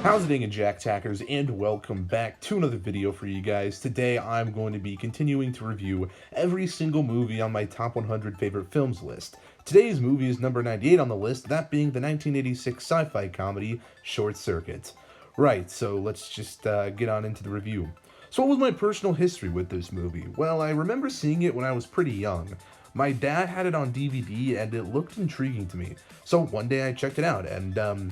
How's it going, Jack Tackers, and welcome back to another video for you guys. Today I'm going to be continuing to review every single movie on my top 100 favorite films list. Today's movie is number 98 on the list, that being the 1986 sci-fi comedy Short Circuit. Right, so let's just get on into the review. So what was my personal history with this movie? Well, I remember seeing it when I was pretty young. My dad had it on DVD and it looked intriguing to me. So one day I checked it out and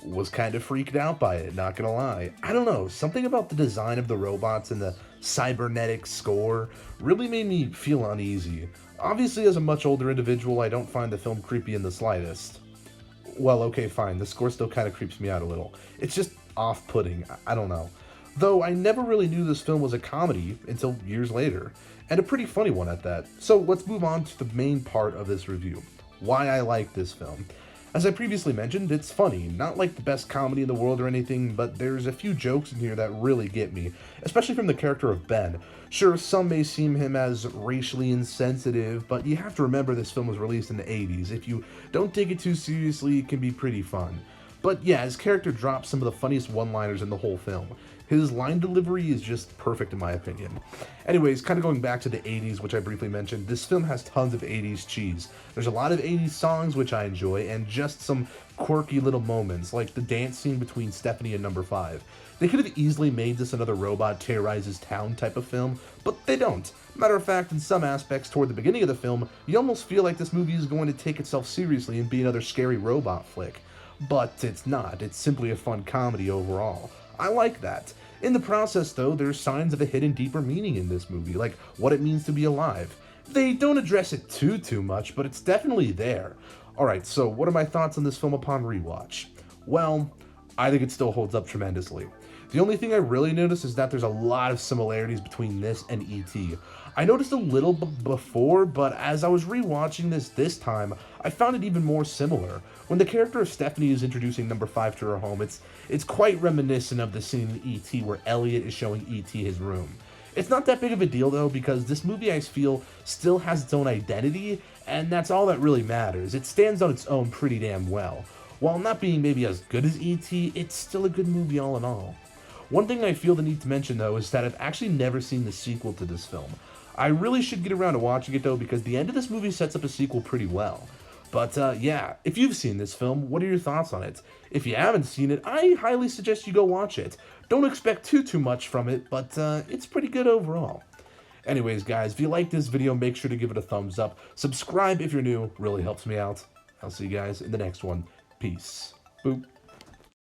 was kind of freaked out by it, not gonna lie. I don't know, something about the design of the robots and the cybernetic score really made me feel uneasy. Obviously, as a much older individual, I don't find the film creepy in the slightest. Well, okay, fine, the score still kind of creeps me out a little. It's just off-putting, I don't know. Though I never really knew this film was a comedy until years later, and a pretty funny one at that. So let's move on to the main part of this review, why I like this film. As I previously mentioned, it's funny, not like the best comedy in the world or anything, but there's a few jokes in here that really get me, especially from the character of Ben. Sure, some may seem him as racially insensitive, but you have to remember this film was released in the 80s. If you don't take it too seriously, it can be pretty fun. But yeah, his character drops some of the funniest one-liners in the whole film. His line delivery is just perfect in my opinion. Anyways, kind of going back to the 80s, which I briefly mentioned, this film has tons of 80s cheese. There's a lot of 80s songs, which I enjoy, and just some quirky little moments, like the dance scene between Stephanie and Number 5. They could have easily made this another robot terrorizes town type of film, but they don't. Matter of fact, in some aspects toward the beginning of the film, you almost feel like this movie is going to take itself seriously and be another scary robot flick. But it's not, it's simply a fun comedy overall. I like that. In the process, though, there's signs of a hidden deeper meaning in this movie, like what it means to be alive. They don't address it too much, but it's definitely there. Alright, so what are my thoughts on this film upon rewatch? Well, I think it still holds up tremendously. The only thing I really noticed is that there's a lot of similarities between this and E.T. I noticed a little before, but as I was rewatching this time, I found it even more similar. When the character of Stephanie is introducing Number 5 to her home, it's quite reminiscent of the scene in E.T. where Elliot is showing E.T. his room. It's not that big of a deal though, because this movie I feel still has its own identity, and that's all that really matters. It stands on its own pretty damn well. While not being maybe as good as E.T., it's still a good movie all in all. One thing I feel the need to mention though is that I've actually never seen the sequel to this film. I really should get around to watching it though, because the end of this movie sets up a sequel pretty well. But yeah, if you've seen this film, what are your thoughts on it? If you haven't seen it, I highly suggest you go watch it. Don't expect too much from it, but it's pretty good overall. Anyways guys, if you like this video, make sure to give it a thumbs up. Subscribe if you're new, really helps me out. I'll see you guys in the next one. Peace. Boop.